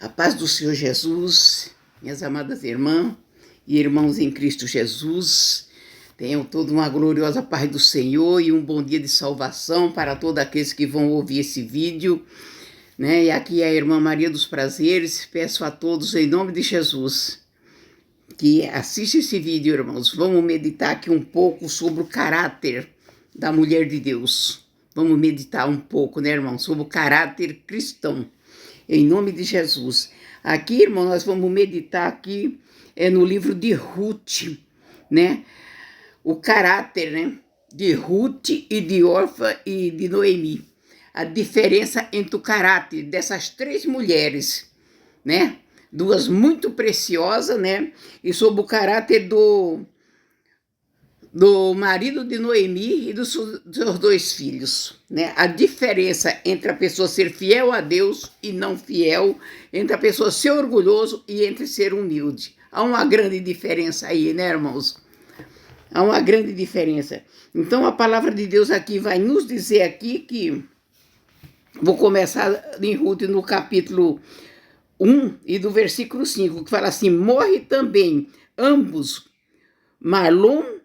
A paz do Senhor Jesus, minhas amadas irmãs e irmãos em Cristo Jesus, tenham toda uma gloriosa paz do Senhor e um bom dia de salvação para todos aqueles que vão ouvir esse vídeo, né? E aqui é a irmã Maria dos Prazeres. Peço a todos, em nome de Jesus, que assistam esse vídeo, irmãos. Vamos meditar aqui um pouco sobre o caráter da mulher de Deus. Vamos meditar um pouco, né, irmão, sobre o caráter cristão. Em nome de Jesus. Aqui, irmão, nós vamos meditar aqui no livro de Ruth, né? O caráter, né? De Ruth e de Orfa e de Noemi. A diferença entre o caráter dessas três mulheres, né? Duas muito preciosas, né? E sobre o caráter do marido de Noemi e dos seus dois filhos, né? A diferença entre a pessoa ser fiel a Deus e não fiel, entre a pessoa ser orgulhoso e entre ser humilde. Há uma grande diferença aí, né, irmãos? Há uma grande diferença. Então, a palavra de Deus aqui vai nos dizer aqui que... Vou começar em Ruth no capítulo 1 e do versículo 5, que fala assim: morre também ambos, Mahlom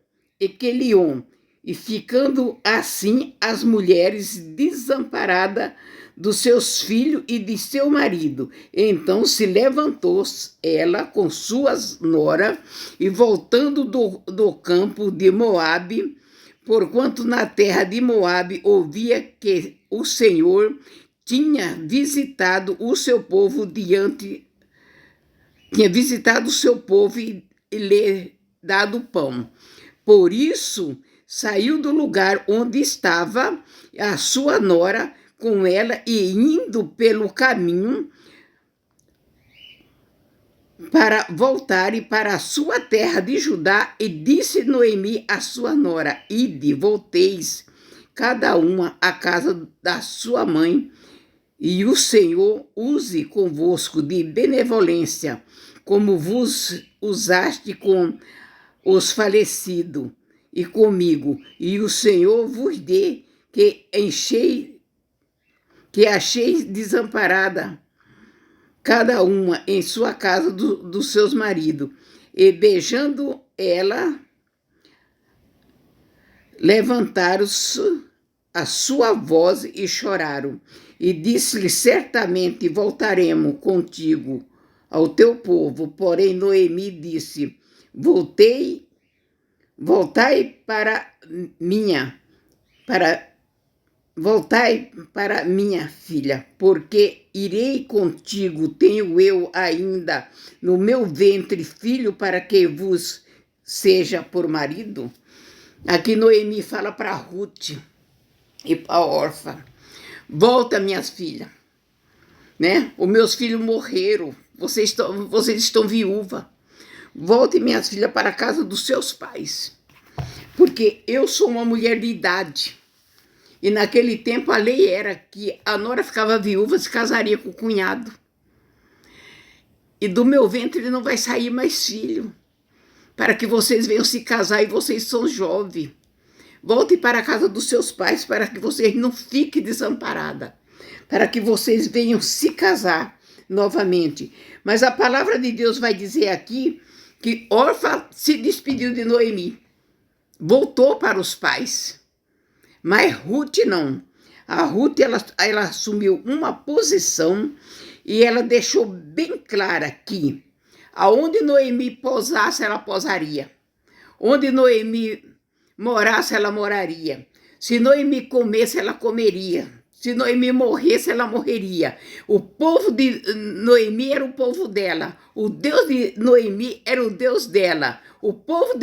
e Quelion, e ficando assim as mulheres desamparadas dos seus filhos e de seu marido. Então se levantou ela com suas noras e voltando do campo de Moabe, porquanto na terra de Moabe ouvia que o Senhor tinha visitado o seu povo tinha visitado o seu povo e lhe dado pão. Por isso, saiu do lugar onde estava a sua nora com ela e indo pelo caminho para voltar para a sua terra de Judá, e disse Noemi a sua nora: ide, volteis, cada uma à casa da sua mãe, e o Senhor use convosco de benevolência, como vos usaste com os falecidos e comigo, e o Senhor vos dê que acheis desamparada cada uma em sua casa dos seus maridos. E beijando ela, levantaram-se a sua voz e choraram. E disse-lhe: certamente voltaremos contigo ao teu povo. Porém Noemi disse: voltai para minha filha, porque irei contigo. Tenho eu ainda no meu ventre filho para que vos seja por marido? Aqui Noemi fala para Ruth e para Orfa: volta, minhas filhas, né? Os meus filhos morreram, vocês estão viúvas. Voltem, minhas filhas, para a casa dos seus pais, porque eu sou uma mulher de idade. E naquele tempo a lei era que a nora ficava viúva, se casaria com o cunhado. E do meu ventre não vai sair mais filho, para que vocês venham se casar, e vocês são jovens. Voltem para a casa dos seus pais, para que vocês não fiquem desamparadas, para que vocês venham se casar novamente. Mas a palavra de Deus vai dizer aqui que Orfa se despediu de Noemi, voltou para os pais. Mas Ruth não. A Ruth ela assumiu uma posição e ela deixou bem clara que aonde Noemi pousasse, ela pousaria. Onde Noemi morasse, ela moraria. Se Noemi comesse, ela comeria. Se Noemi morresse, ela morreria. O povo de Noemi era o povo dela. O Deus de Noemi era o Deus dela. O povo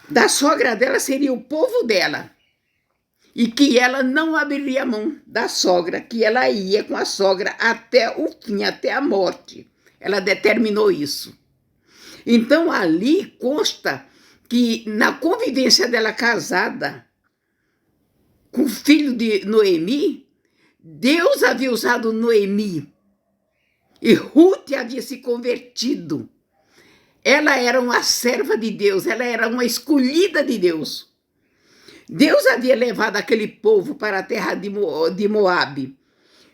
da sogra dela seria o povo dela. E que ela não abriria mão da sogra, que ela ia com a sogra até o fim, até a morte. Ela determinou isso. Então ali consta que na convivência dela casada com o filho de Noemi, Deus havia usado Noemi e Ruth havia se convertido. Ela era uma serva de Deus, ela era uma escolhida de Deus. Deus havia levado aquele povo para a terra de Moabe.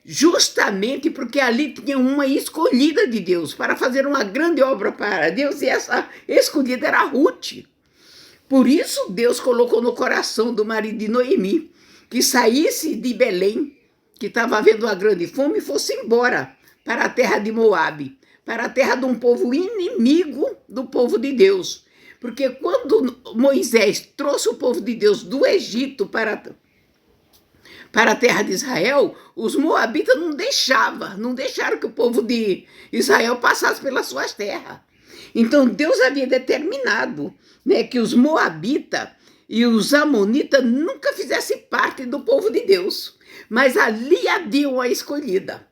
justamente porque ali tinha uma escolhida de Deus para fazer uma grande obra para Deus, e essa escolhida era Ruth. Por isso Deus colocou no coração do marido de Noemi que saísse de Belém, que estava havendo uma grande fome, e fosse embora para a terra de Moabe, para a terra de um povo inimigo do povo de Deus. Porque quando Moisés trouxe o povo de Deus do Egito para a terra de Israel, os moabitas não deixaram que o povo de Israel passasse pelas suas terras. Então Deus havia determinado, né, que os moabitas e os amonitas nunca fizessem parte do povo de Deus. Mas ali havia uma escolhida,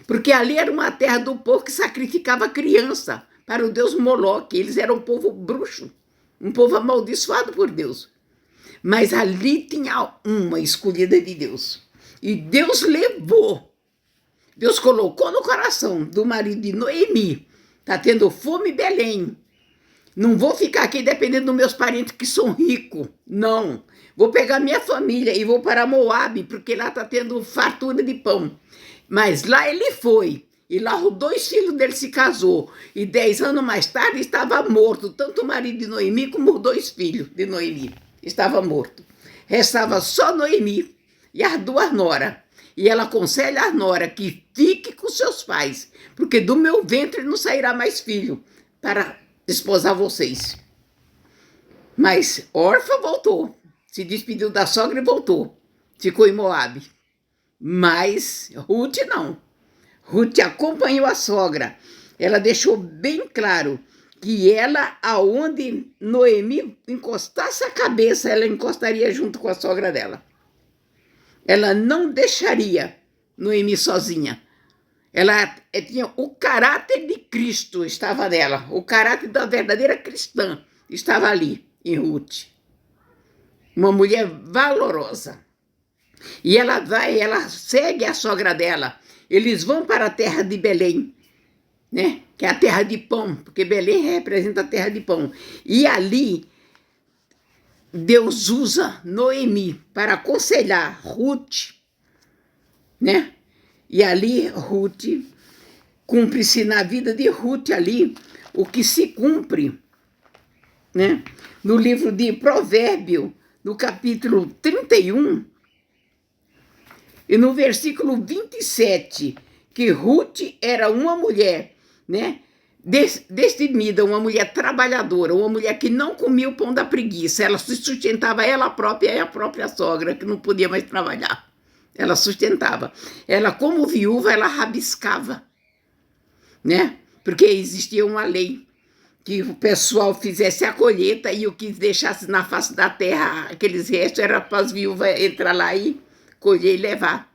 porque ali era uma terra do povo que sacrificava criança para o deus Moloque. Eles eram um povo bruxo, um povo amaldiçoado por Deus. Mas ali tinha uma escolhida de Deus. E Deus levou, Deus colocou no coração do marido de Noemi: está tendo fome em Belém. Não vou ficar aqui dependendo dos meus parentes que são ricos. Não. Vou pegar minha família e vou para Moabe, porque lá está tendo fartura de pão. Mas lá ele foi. E lá os 2 filhos dele se casou. E 10 anos mais tarde estava morto. Tanto o marido de Noemi como os 2 filhos de Noemi. Estava morto. Restava só Noemi e as 2 noras. E ela aconselha a nora que fique com seus pais, porque do meu ventre não sairá mais filho para desposar vocês. Mas Orfa voltou, se despediu da sogra e voltou. Ficou em Moabe. Mas Ruth não. Ruth acompanhou a sogra. Ela deixou bem claro que ela, aonde Noemi encostasse a cabeça, ela encostaria junto com a sogra dela. Ela não deixaria Noemi sozinha. Ela tinha o caráter de Cristo, estava nela. O caráter da verdadeira cristã estava ali, em Ruth. Uma mulher valorosa. E ela segue a sogra dela. Eles vão para a terra de Belém, né? Que é a terra de pão, porque Belém representa a terra de pão. E ali Deus usa Noemi para aconselhar Ruth, né? E ali Ruth, cumpre-se na vida de Ruth ali o que se cumpre, né? No livro de Provérbio, no capítulo 31, e no versículo 27, que Ruth era uma mulher, né, destemida, uma mulher trabalhadora, uma mulher que não comia o pão da preguiça. Ela se sustentava ela própria e a própria sogra, que não podia mais trabalhar. Ela sustentava. Ela, como viúva, ela rabiscava, né? Porque existia uma lei que o pessoal fizesse a colheita e o que deixasse na face da terra, aqueles restos, era para as viúvas entrar lá e colher e levar.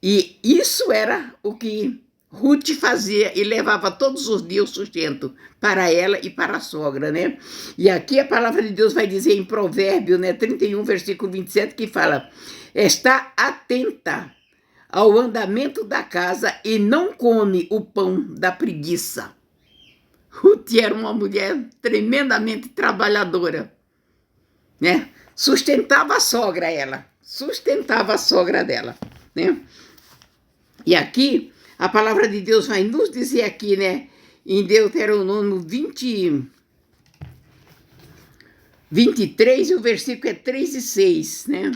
E isso era o que Ruth fazia e levava todos os dias o sustento para ela e para a sogra, né? E aqui a palavra de Deus vai dizer em Provérbio, né, 31, versículo 27, que fala: está atenta ao andamento da casa e não come o pão da preguiça. Ruth era uma mulher tremendamente trabalhadora, né? Sustentava a sogra dela, né? E aqui a palavra de Deus vai nos dizer aqui, né, em Deuteronômio 23, e o versículo é 3 e 6, né?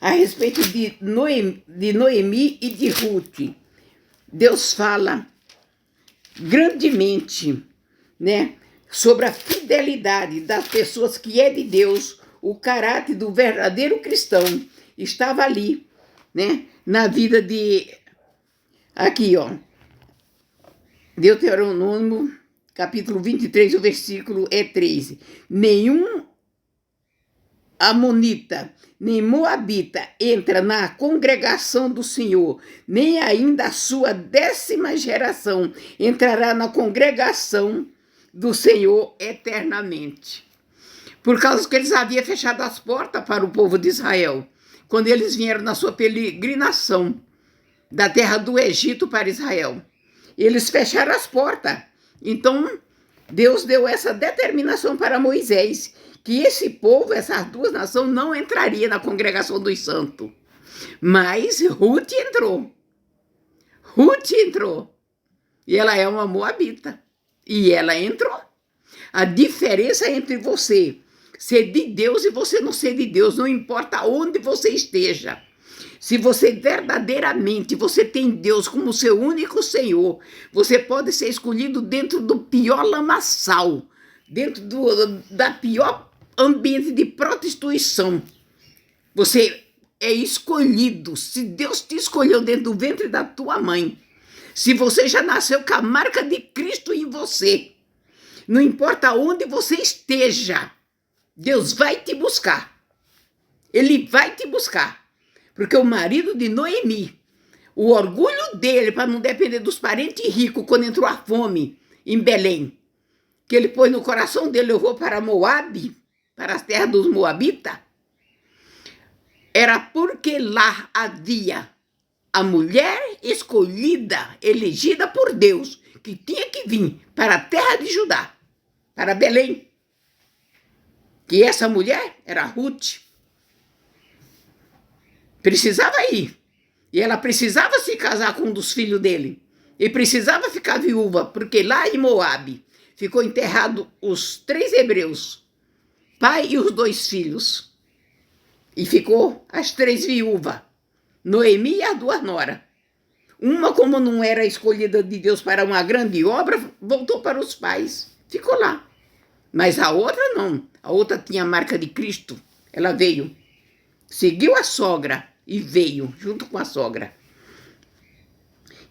A respeito de Noemi e de Ruth. Deus fala grandemente, né, sobre a fidelidade das pessoas que é de Deus. O caráter do verdadeiro cristão estava ali, né, na vida de... Aqui, ó. Deuteronômio, capítulo 23, o versículo é 13. Nenhum amonita, nem moabita entra na congregação do Senhor, nem ainda a sua 10ª geração entrará na congregação do Senhor eternamente. Por causa que eles haviam fechado as portas para o povo de Israel, quando eles vieram na sua peregrinação da terra do Egito para Israel. Eles fecharam as portas. Então, Deus deu essa determinação para Moisés, que esse povo, essas duas nações, não entraria na congregação dos santos. Mas Ruth entrou. Ruth entrou. E ela é uma moabita. E ela entrou. A diferença entre você ser de Deus e você não ser de Deus, não importa onde você esteja. Se você verdadeiramente você tem Deus como seu único Senhor, você pode ser escolhido dentro do pior lamaçal, dentro da pior ambiente de prostituição. Você é escolhido. Se Deus te escolheu dentro do ventre da tua mãe, se você já nasceu com a marca de Cristo em você, não importa onde você esteja, Deus vai te buscar. Ele vai te buscar. Porque o marido de Noemi, o orgulho dele para não depender dos parentes ricos quando entrou a fome em Belém, que ele pôs no coração dele, eu vou para Moabe, para as terras dos Moabitas, era porque lá havia a mulher escolhida, elegida por Deus, que tinha que vir para a terra de Judá, para Belém. Que essa mulher era Ruth. Precisava ir. E ela precisava se casar com um dos filhos dele. E precisava ficar viúva, porque lá em Moabe ficou enterrado os 3 hebreus, pai e os 2 filhos. E ficou as 3 viúvas, Noemi e as 2 noras. Uma, como não era escolhida de Deus para uma grande obra, voltou para os pais. Ficou lá. Mas a outra não. A outra tinha a marca de Cristo. Ela veio. Seguiu a sogra e veio junto com a sogra.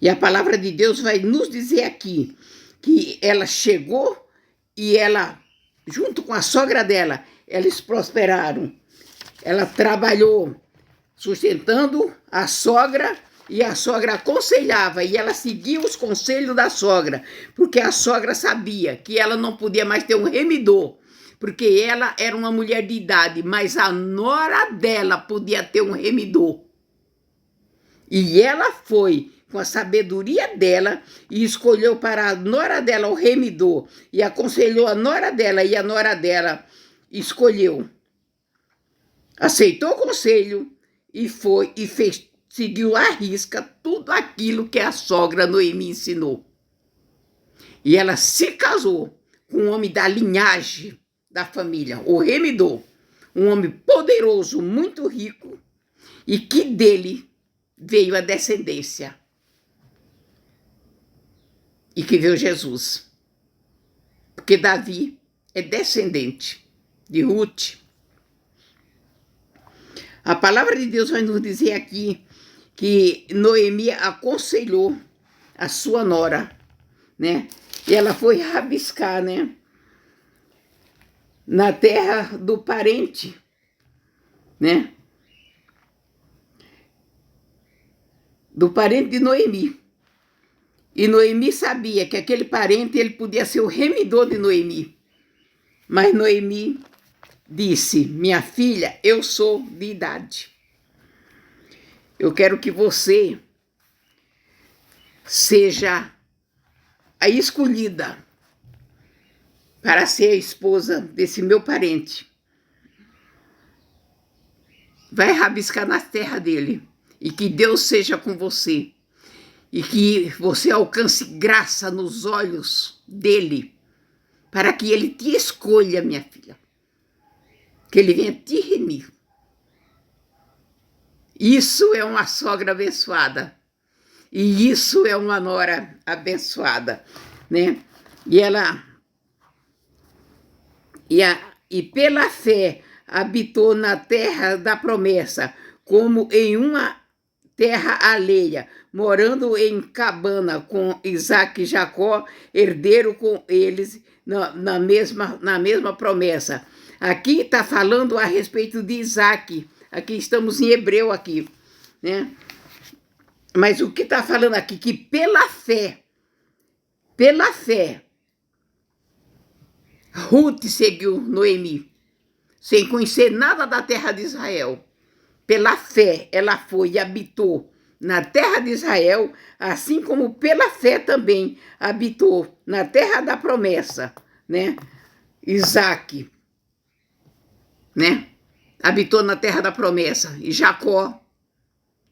E a palavra de Deus vai nos dizer aqui que ela chegou e ela, junto com a sogra dela, eles prosperaram. Ela trabalhou sustentando a sogra e a sogra aconselhava e ela seguia os conselhos da sogra, porque a sogra sabia que ela não podia mais ter um remidor, porque ela era uma mulher de idade, mas a nora dela podia ter um remidor. E ela foi com a sabedoria dela e escolheu para a nora dela o remidor e aconselhou a nora dela e a nora dela escolheu. Aceitou o conselho e foi e fez, seguiu à risca tudo aquilo que a sogra Noemi ensinou. E ela se casou com um homem da linhagem da família, o remidor, um homem poderoso, muito rico, e que dele veio a descendência. E que veio Jesus. Porque Davi é descendente de Ruth. A palavra de Deus vai nos dizer aqui que Noemi aconselhou a sua nora, né? E ela foi rabiscar, né? Na terra do parente, né? Do parente de Noemi. E Noemi sabia que aquele parente ele podia ser o remidor de Noemi. Mas Noemi disse: minha filha, eu sou de idade. Eu quero que você seja a escolhida para ser a esposa desse meu parente. Vai rabiscar na terra dele. E que Deus seja com você. E que você alcance graça nos olhos dele. Para que ele te escolha, minha filha. Que ele venha te remir. Isso é uma sogra abençoada. E isso é uma nora abençoada, né? E ela... E pela fé habitou na terra da promessa, como em uma terra alheia, morando em cabana com Isaac e Jacó, herdeiro com eles na mesma promessa. Aqui está falando a respeito de Isaac. Aqui estamos em hebreu aqui, né? Mas o que está falando aqui? Que pela fé, Ruth seguiu Noemi, sem conhecer nada da terra de Israel. Pela fé, ela foi e habitou na terra de Israel, assim como pela fé também habitou na terra da promessa, né? Isaac, né? Habitou na terra da promessa. E Jacó,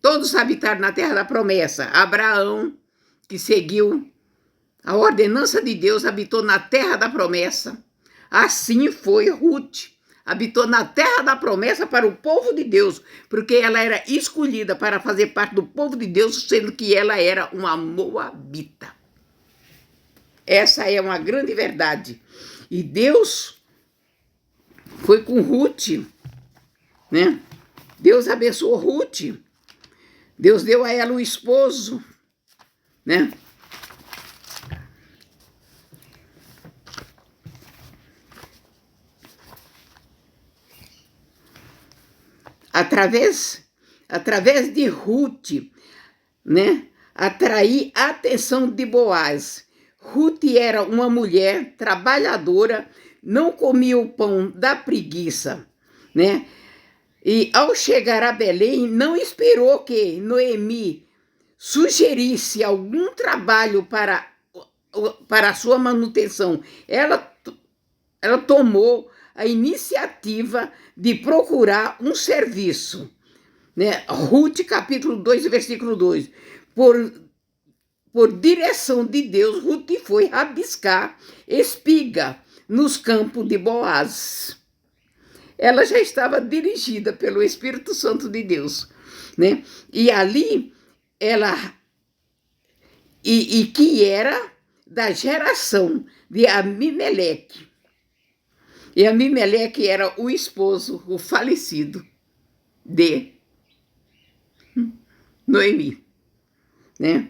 todos habitaram na terra da promessa. Abraão, que seguiu a ordenança de Deus, habitou na terra da promessa. Assim foi Ruth, habitou na terra da promessa para o povo de Deus, porque ela era escolhida para fazer parte do povo de Deus, sendo que ela era uma moabita. Essa é uma grande verdade. E Deus foi com Ruth, né? Deus abençoou Ruth. Deus deu a ela um esposo, né? Através de Ruth, né? Atrair a atenção de Boaz. Ruth era uma mulher trabalhadora, não comia o pão da preguiça, né? E ao chegar a Belém, não esperou que Noemi sugerisse algum trabalho para a sua manutenção. Ela tomou a iniciativa de procurar um serviço, né? Ruth, capítulo 2, versículo 2. Por direção de Deus, Ruth foi rabiscar espiga nos campos de Boaz. Ela já estava dirigida pelo Espírito Santo de Deus, né? E ali ela que era da geração de Amimeleque. E Amimeleque era o esposo, o falecido de Noemi, né?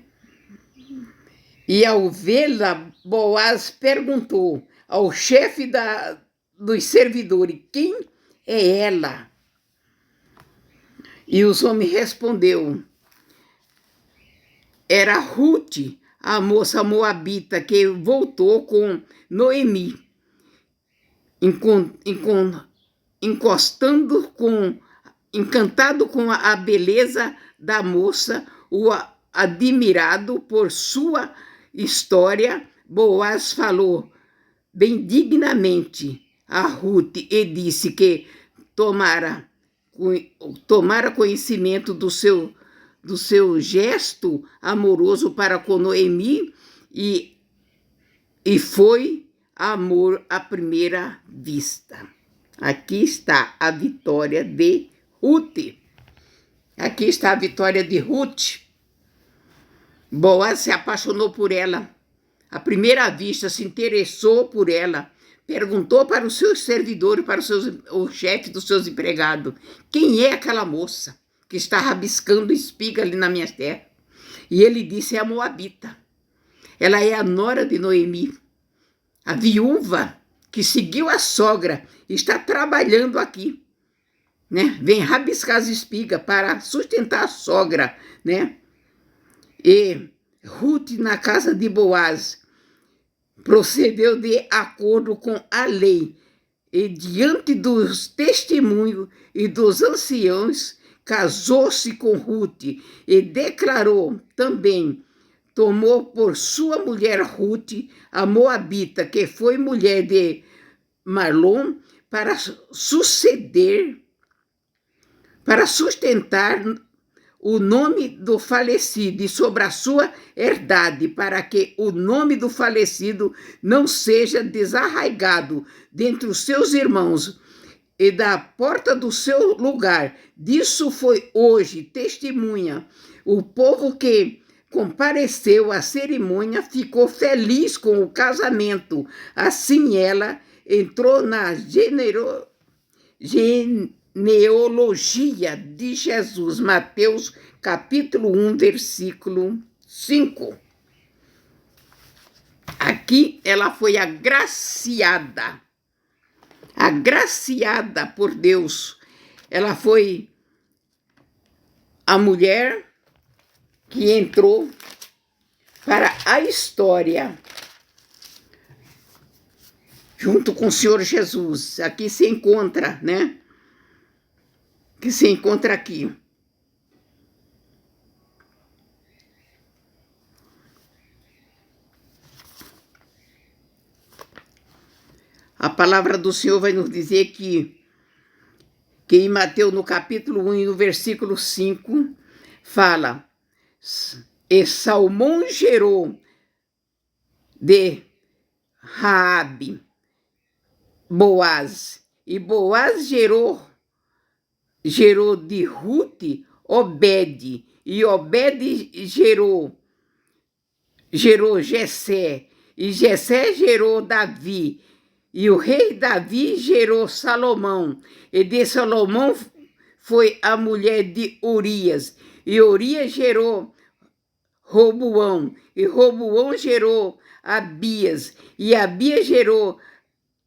E ao vê-la, Boaz perguntou ao chefe dos servidores: quem é ela? E os homens respondeu: era Ruth, a moça moabita que voltou com Noemi, encantado com a beleza da moça, o admirado por sua história. Boaz falou bendignamente a Ruth e disse que tomara conhecimento do seu gesto amoroso para com Noemi e foi amor à primeira vista. Aqui está a vitória de Ruth. Aqui está a vitória de Ruth. Boaz se apaixonou por ela. À primeira vista, se interessou por ela. Perguntou para os seus servidores, para o chefe dos seus empregados: quem é aquela moça que está rabiscando espiga ali na minha terra? E ele disse: é a moabita. Ela é a nora de Noemi, a viúva que seguiu a sogra, está trabalhando aqui, né? Vem rabiscar as espigas para sustentar a sogra, né? E Ruth, na casa de Boaz, procedeu de acordo com a lei e diante dos testemunhos e dos anciãos, casou-se com Ruth e declarou também, tomou por sua mulher Ruth, a moabita, que foi mulher de Malom, para sustentar o nome do falecido e sobre a sua herdade, para que o nome do falecido não seja desarraigado dentre os seus irmãos e da porta do seu lugar. Disso foi hoje testemunha. O povo que compareceu à cerimônia ficou feliz com o casamento. Assim ela entrou na genealogia de Jesus. Mateus capítulo 1, versículo 5. Aqui ela foi agraciada por Deus. Ela foi a mulher que entrou para a história junto com o Senhor Jesus. Aqui se encontra, né? Que se encontra aqui. A palavra do Senhor vai nos dizer que em Mateus, no capítulo 1 e no versículo 5, fala: e Salmão gerou de Raabe Boaz, e Boaz gerou de Rute Obed, e Obed gerou Jessé, e Jessé gerou Davi, e o rei Davi gerou Salomão, e de Salomão foi a mulher de Urias, e Urias gerou Roboão, e Roboão gerou Abias, e Abias gerou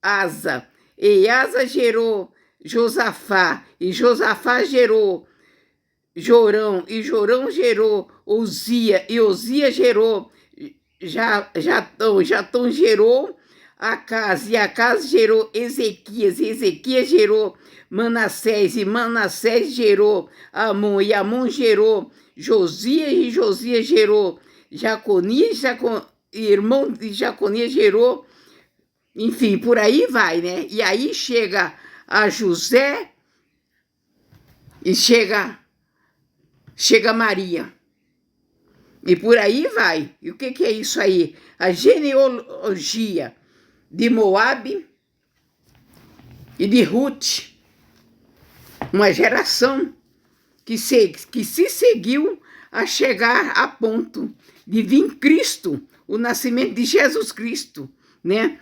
Asa, e Asa gerou Josafá, e Josafá gerou Jorão, e Jorão gerou Uzia, e Uzia gerou Jatão gerou Acas, e Acas gerou Ezequias, e Ezequias gerou Manassés, e Manassés gerou Amon, e Amon gerou Josias, e Josias gerou Jaconias, irmão de Jaconias gerou, enfim, por aí vai, né? E aí chega a José e chega Maria. E por aí vai. E o que é isso aí? A genealogia de Moabe e de Ruth. Uma geração que se seguiu a chegar a ponto de vir Cristo, o nascimento de Jesus Cristo, né?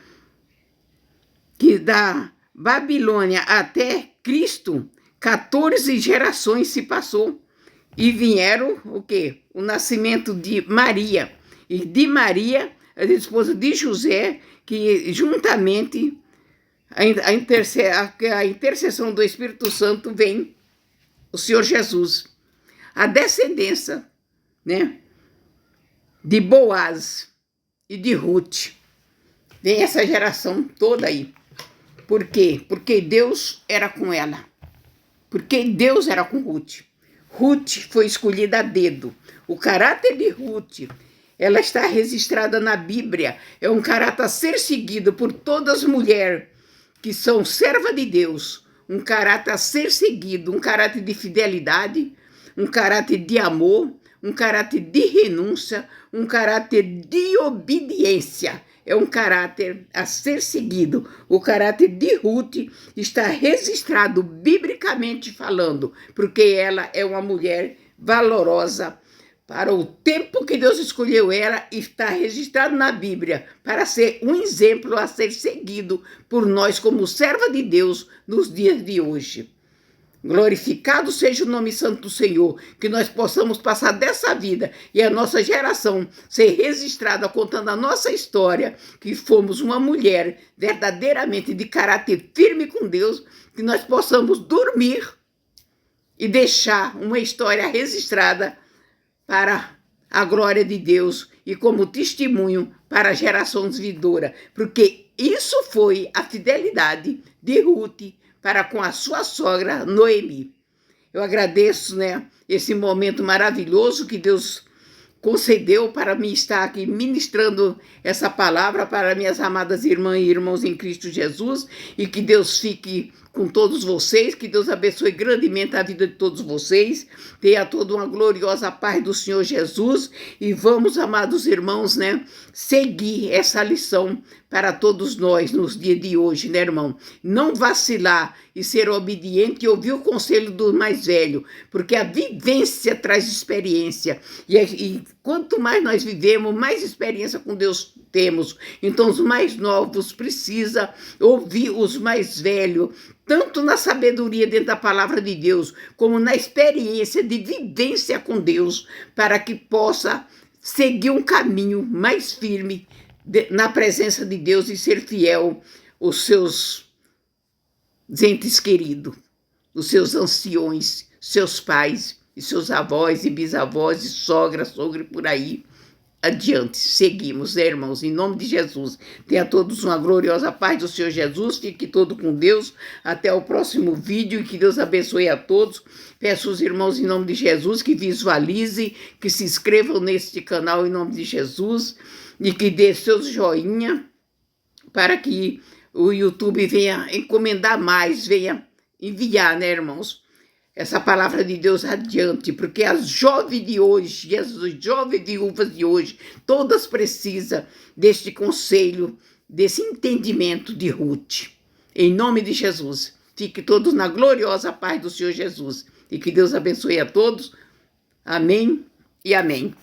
Que da Babilônia até Cristo, 14 gerações se passou. E vieram o quê? O nascimento de Maria. E de Maria, a esposa de José, que juntamente a intercessão do Espírito Santo vem o Senhor Jesus. A descendência, né, de Boaz e de Ruth. Vem essa geração toda aí. Por quê? Porque Deus era com ela. Porque Deus era com Ruth. Ruth foi escolhida a dedo. O caráter de Ruth, ela está registrada na Bíblia. É um caráter a ser seguido por todas as mulheres que são serva de Deus. Um caráter a ser seguido, um caráter de fidelidade, um caráter de amor, um caráter de renúncia, um caráter de obediência. É um caráter a ser seguido. O caráter de Ruth está registrado biblicamente falando, porque ela é uma mulher valorosa para o tempo que Deus escolheu ela, está registrado na Bíblia para ser um exemplo a ser seguido por nós como serva de Deus nos dias de hoje. Glorificado seja o nome santo do Senhor, que nós possamos passar dessa vida e a nossa geração ser registrada contando a nossa história, que fomos uma mulher verdadeiramente de caráter firme com Deus, que nós possamos dormir e deixar uma história registrada para a glória de Deus e como testemunho para gerações vindouras, porque isso foi a fidelidade de Ruth para com a sua sogra Noemi. Eu agradeço, né, esse momento maravilhoso que Deus concedeu para mim estar aqui ministrando essa palavra para minhas amadas irmãs e irmãos em Cristo Jesus, e que Deus fique com todos vocês, que Deus abençoe grandemente a vida de todos vocês, tenha toda uma gloriosa paz do Senhor Jesus, e vamos, amados irmãos, né, seguir essa lição para todos nós nos dias de hoje, né, irmão? Não vacilar e ser obediente e ouvir o conselho do mais velho, porque a vivência traz experiência, e quanto mais nós vivemos, mais experiência com Deus temos. Então os mais novos precisam ouvir os mais velhos, tanto na sabedoria dentro da palavra de Deus, como na experiência de vivência com Deus, para que possa seguir um caminho mais firme na presença de Deus e ser fiel aos seus entes queridos, os seus anciões, seus pais, e seus avós e bisavós e sogra e por aí adiante. Seguimos, né, irmãos? Em nome de Jesus. Tenha todos uma gloriosa paz do Senhor Jesus. Fique todo com Deus. Até o próximo vídeo e que Deus abençoe a todos. Peço aos irmãos em nome de Jesus que visualizem, que se inscrevam neste canal em nome de Jesus e que dê seus joinha para que o YouTube venha encomendar mais, venha enviar, né, irmãos, essa palavra de Deus adiante, porque as jovens de hoje, as jovens viúvas de hoje, todas precisam deste conselho, desse entendimento de Ruth. Em nome de Jesus, fique todos na gloriosa paz do Senhor Jesus, e que Deus abençoe a todos. Amém e amém.